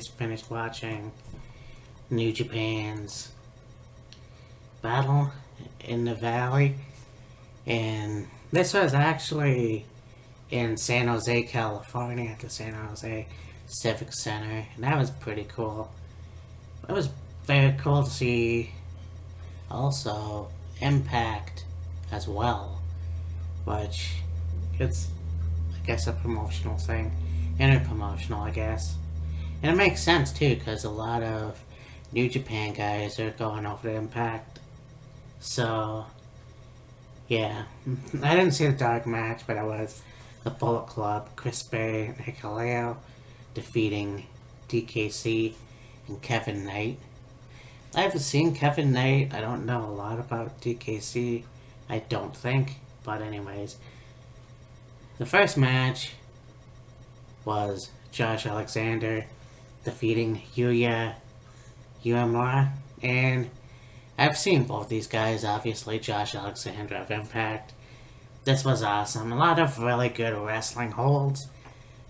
just finished watching New Japan's battle in the valley, and this was actually in San Jose, California, at the San Jose Civic Center, and that was pretty cool. It was very cool to see also Impact as well, which it's, I guess, a promotional thing, interpromotional, I guess. And it makes sense too, because a lot of New Japan guys are going over to Impact. So, yeah. I didn't see the dark match, but it was the Bullet Club, Chris Bay and Hikuleo defeating DKC and Kevin Knight. I haven't seen Kevin Knight. I don't know a lot about DKC. I don't think. But anyways, the first match was Josh Alexander defeating Yuya Uemura. And I've seen both these guys, obviously. Josh Alexander of Impact. This was awesome. A lot of really good wrestling holds,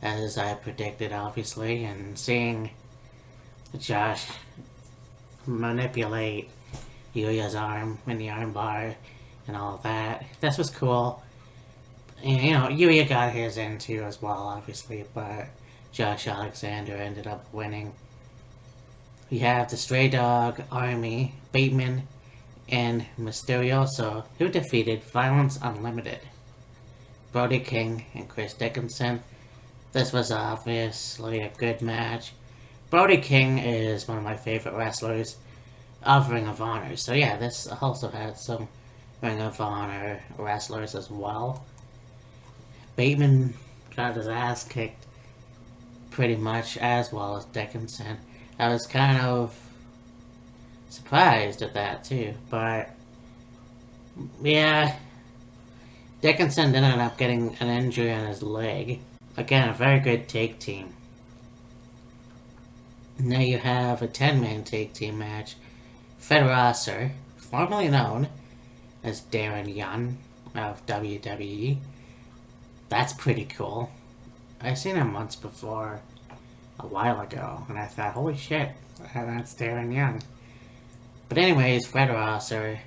as I predicted, obviously. And seeing Josh manipulate Yuya's arm in the armbar and all of that. This was cool. And, you know, Yuya got his in too as well, obviously, but Josh Alexander ended up winning. We have the Stray Dog Army, Bateman, and Mysterioso, who defeated Violence Unlimited, Brody King, and Chris Dickinson. This was obviously a good match. Brody King is one of my favorite wrestlers of Ring of Honor. So yeah, this also had some Ring of Honor wrestlers as well. Bateman got his ass kicked pretty much, as well as Dickinson. I was kind of surprised at that too, but yeah, Dickinson ended up getting an injury on his leg. Again, a very good tag team. Now you have a 10-man tag team match. Federacer, formerly known as Darren Young of WWE. That's pretty cool. I've seen him once before, a while ago, and I thought, holy shit, that's Darren Young. But anyways, Federacer,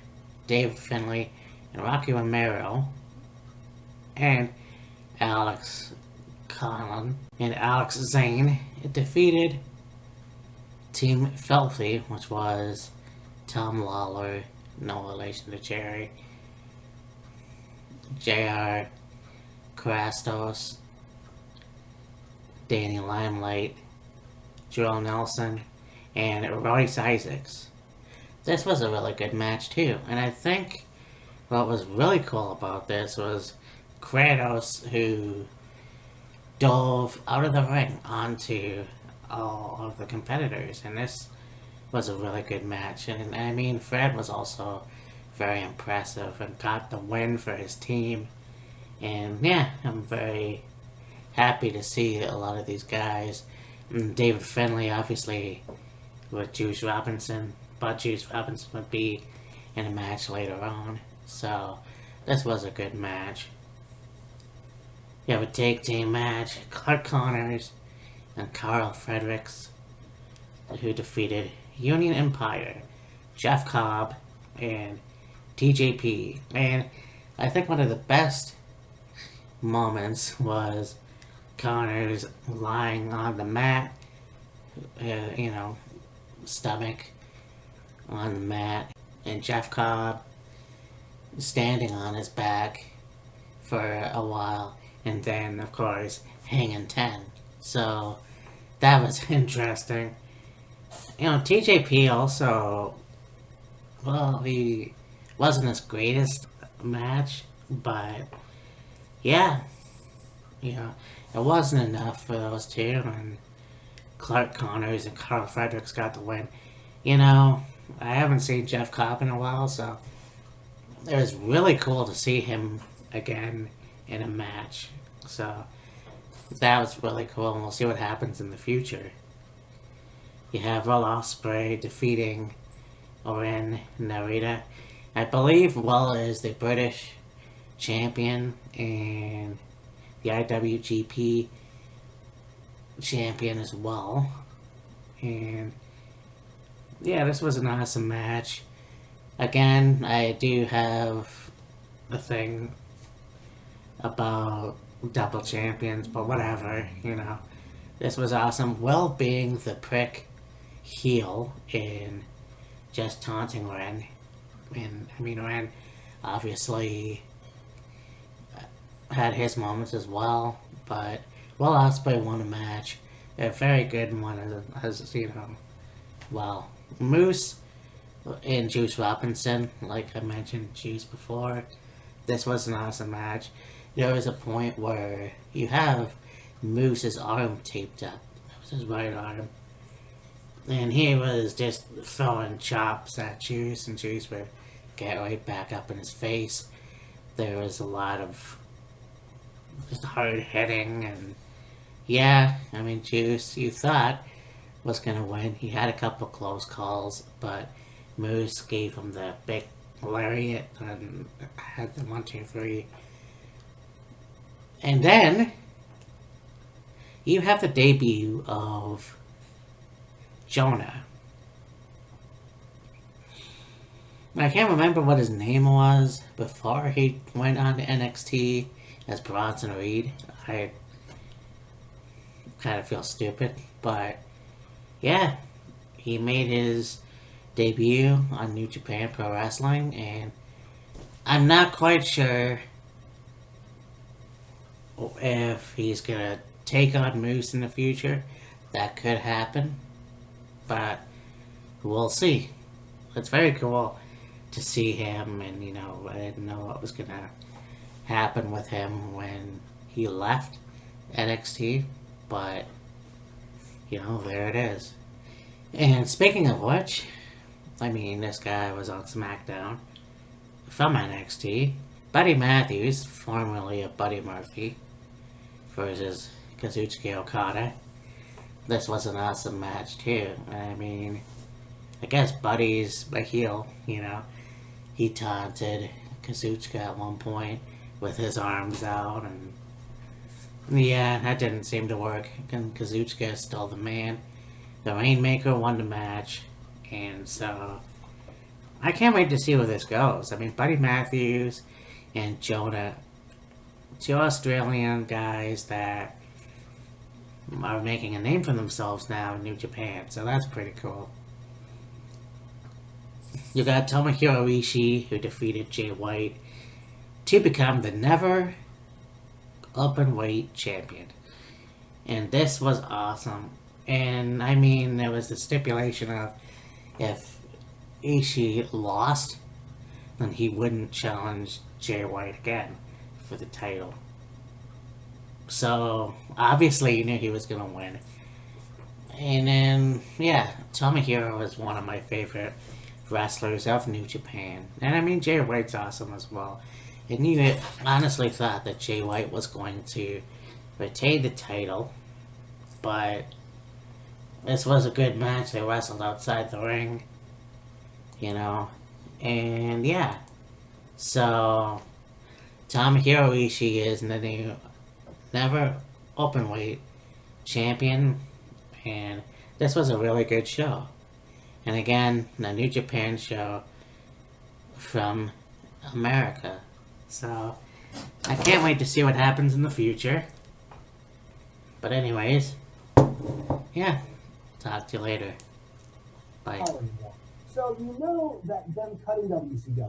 Dave Finlay, and Rocky Romero, and Alex Conlon, and Alex Zane defeated Team Filthy, which was Tom Lawler, no relation to Jerry, JR Carrastos, Danny Limelight, Joel Nelson, and Royce Isaacs. This was a really good match too, and I think what was really cool about this was Kratos, who dove out of the ring onto all of the competitors, and this was a really good match. And I mean, Fred was also very impressive and got the win for his team. And yeah, I'm very happy to see a lot of these guys. And David Finlay, obviously, with Juice Robinson, but Juice Robinson would be in a match later on. So this was a good match. You have a tag team match, Clark Connors and Carl Fredericks, who defeated Union Empire, Jeff Cobb, and TJP. And I think one of the best moments was Connors lying on the mat, stomach on the mat, and Jeff Cobb standing on his back for a while, and then, of course, hanging 10. So that was interesting. TJP also, well, he wasn't his greatest match, but yeah, it wasn't enough for those two, and Clark Connors and Carl Fredericks got the win. I haven't seen Jeff Cobb in a while, so it was really cool to see him again in a match. So that was really cool, and we'll see what happens in the future. You have Will Ospreay defeating Oren Narita. I believe Will is the British champion and the IWGP champion as well. And yeah, this was an awesome match. Again, I do have a thing about double champions, but whatever, This was awesome. Will being the prick heel in just taunting Ren. And I mean, Ren obviously had his moments as well, but Will Ospreay won a match. A very good one, as well, Moose and Juice Robinson, like I mentioned Juice before. This was an awesome match. There was a point where you have Moose's arm taped up. It was his right arm. And he was just throwing chops at Juice, and Juice would get right back up in his face. There was a lot of just hard hitting, and yeah, I mean, Juice, you thought, was going to win. He had a couple close calls, but Moose gave him the big lariat and had the 1, 2, 3. And then you have the debut of Jonah. I can't remember what his name was before he went on to NXT as Bronson Reed. I kind of feel stupid, but yeah, he made his debut on New Japan Pro Wrestling, and I'm not quite sure if he's gonna take on Moose in the future. That could happen, but we'll see. It's very cool to see him, and I didn't know what was gonna happen with him when he left NXT, but there it is. And speaking of which, I mean, this guy was on SmackDown from NXT. Buddy Matthews, formerly of Buddy Murphy, versus Kazuchika Okada. This was an awesome match too. I mean, I guess Buddy's a heel, He taunted Kazuchika at one point with his arms out, and yeah, that didn't seem to work. And Kazuchika is still the man. The Rainmaker won the match, and so I can't wait to see where this goes. I mean, Buddy Matthews and Jonah, 2 Australian guys that are making a name for themselves now in New Japan, so that's pretty cool. You got Tomohiro Ishii, who defeated Jay White to become the Neveropenweight champion. And this was awesome. And I mean, there was the stipulation of if Iishi lost, then he wouldn't challenge Jay White again for the title. So obviously you knew he was going to win. And then, yeah, Tomohiro was one of my favorite wrestlers of New Japan. And I mean, Jay White's awesome as well. And you honestly thought that Jay White was going to retain the title, but this was a good match. They wrestled outside the ring, and yeah. So Tomohiro Ishii is the new Neveropenweight champion, and this was a really good show. And again, the New Japan show from America. So I can't wait to see what happens in the future. But anyways, yeah, talk to you later. Bye. So that them cutting WCW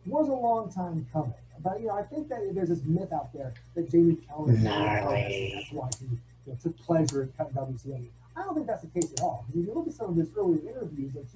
was a long time coming. But I think that there's this myth out there that Jamie Keller that's why he took pleasure in cutting WCW. I don't think that's the case at all. Because if you look at some of his earlier interviews,